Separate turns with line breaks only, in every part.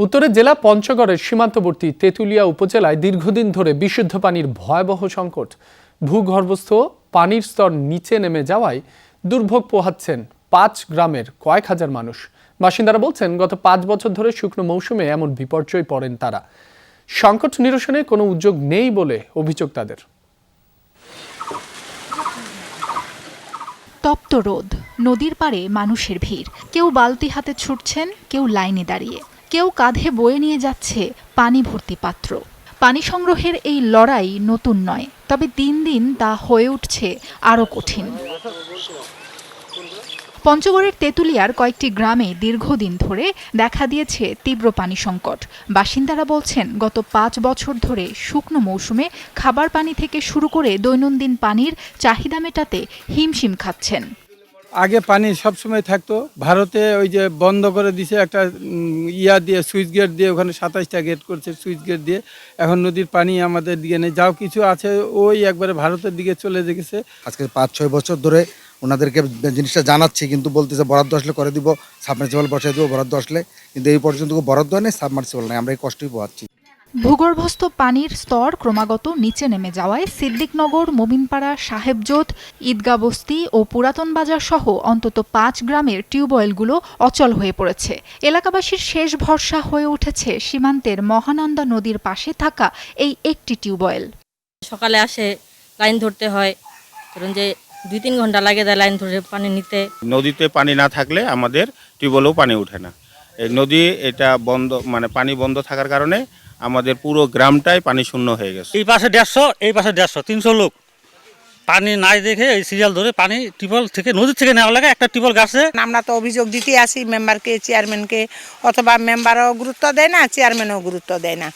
উত্তরের জেলা পঞ্চগড়ের সীমান্তবর্তী তেঁতুলিয়া উপজেলায় দীর্ঘদিন ধরে বিশুদ্ধ পানির ভয়াবহ সংকট। ভূগর্ভস্থ পানির স্তর নিচে নেমে যাওয়ায় দুর্ভোগ পোহাচ্ছেন ৫ গ্রামের কয়েক হাজার মানুষ। বাসিন্দারা বলছেন, গত ৫ বছর ধরে শুকনো মৌসুমে এমন বিপর্যয় পড়েন তারা। সংকট নিরসনে কোনো উদ্যোগ নেই বলে অভিযোগ তাদের।
তপ্ত রোদ, নদীর পাড়ে মানুষের ভিড়। কেউ বালতি হাতে ছুটছেন, কেউ লাইনে দাঁড়িয়ে, কেউ কাঁধে বয়ে নিয়ে যাচ্ছে পানি ভর্তি পাত্র। পানি সংগ্রহের এই লড়াই নতুন নয়, তবে দিন দিন তা হয়ে উঠছে আরও কঠিন। পঞ্চগড়ের তেঁতুলিয়ার কয়েকটি গ্রামে দীর্ঘদিন ধরে দেখা দিয়েছে তীব্র পানি সংকট। বাসিন্দারা বলছেন, গত ৫ বছর ধরে শুকনো মৌসুমে খাবার পানি থেকে শুরু করে দৈনন্দিন পানির চাহিদা মেটাতে হিমশিম খাচ্ছেন।
আগে পানি সবসময় থাকতো, ভারতে ওই যে বন্ধ করে দিছে একটা ইয়া দিয়ে, সুইচ গেট দিয়ে, ওখানে ২৭টা গেট করছে সুইচ গেট দিয়ে। এখন নদীর পানি আমাদের দিকে নেই, যাও কিছু আছে ওই একবারে ভারতের দিকে চলে গেছে।
আজকে ৫-৬ বছর ধরে ওনাদেরকে জিনিসটা জানাচ্ছি, কিন্তু বলতেছে বরাদ্দ আসলে করে দিব, সাবমার্সিবল বসাই দিব বরাদ্দ আসলে, কিন্তু এই পর্যন্ত বরাদ্দ নেই, সাবমার্সিবল নেই, আমরা এই কষ্টই পোহাচ্ছি।
ভূগর্ভস্থ পানির স্তর ক্রমাগত নিচে নেমে যাওয়ায় সিদ্দিকনগর, মোমিনপাড়া, সাহেবজোত, ঈদগাহ বস্তি ও পুরাতন বাজার সহ অন্তত ৫ গ্রামের টিউবওয়েলগুলো অচল হয়ে পড়েছে। এলাকাবাসীর শেষ ভরসা হয়ে উঠেছে সীমান্তের মহানন্দা নদীর পাশে থাকা এই একটি টিউবওয়েল।
সকালে আসে, লাইন ধরতে হয়, ধরুন যে ২-৩ ঘন্টা লাগে যায় লাইন ধরে পানি নিতে।
নদীতে পানি না থাকলে আমাদের টিউবওয়েলেও পানি ওঠে না। এই নদী এটা বন্ধ, মানে পানি বন্ধ থাকার কারণে আমাদের পুরো গ্রামটাই পানি শূন্য হয়ে গেছে।
এই পাশে 150, এই পাশে 150, 300 লোক পানি নাই দেখে এই সিরিয়াল ধরে পানি টিউবওয়েল থেকে, নদীর থেকে নেওয়া লাগে। একটা টিউবওয়েল গাছে
আমরা তো অভিযোগ দিতে আসি মেম্বারকে, চেয়ারম্যানকে, অথবা মেম্বারও গুরুত্ব দেয় না, চেয়ারম্যানও গুরুত্ব দেয় না।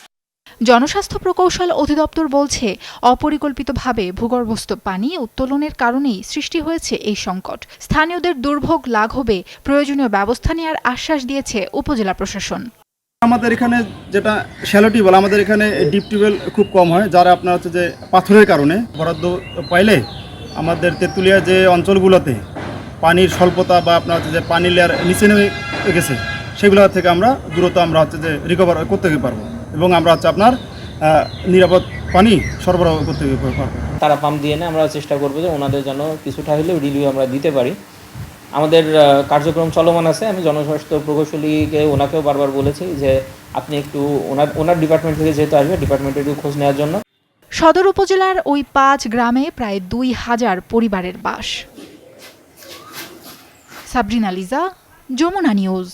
জনস্বাস্থ্য প্রকৌশল অধিদপ্তর বলছে, অপরিকল্পিতভাবে ভূগর্ভস্থ পানি উত্তোলনের কারণেই সৃষ্টি হয়েছে এই সংকট। স্থানীয়দের দুর্ভোগ লাঘবে প্রয়োজনীয় ব্যবস্থা নেওয়ার আশ্বাস দিয়েছে উপজেলা প্রশাসন।
আমাদের এখানে যেটা শ্যালো টিউবওয়েল, আমাদের এখানে ডিপ টিউবওয়েল খুব কম হয়, যারা আপনার হচ্ছে যে পাথরের কারণে বরাদ্দ পাইলে আমাদের তেঁতুলিয়া যে অঞ্চলগুলোতে পানির স্বল্পতা বা আপনার হচ্ছে যে পানি লেয়ার নিচে নেমে গেছে, সেগুলো থেকে আমরা দ্রুত আমরা হচ্ছে যে রিকভার করতে পারবো এবং আমরা হচ্ছে আপনার নিরাপদ পানি সরবরাহ করতে পারবো।
তারা পাম্প দিয়ে নেয়, আমরা চেষ্টা করবো যে ওনাদের জন্য কিছুটা হলেও রিলিফ আমরা দিতে পারি। আমাদের কার্যক্রম চলমান আছে। আমি জনস্বাস্থ্য প্রকৌশলীকে ওনাকেও বারবার বলেছি যে আপনি একটু ওনার ডিপার্টমেন্ট থেকে যেহেতু আসবে, ডিপার্টমেন্টের একটু খোঁজ নেওয়ার জন্য।
সদর উপজেলার ওই ৫ গ্রামে প্রায় ২,০০০ পরিবারের বাস। সাবরিনা লিজা, যমুনা নিউজ।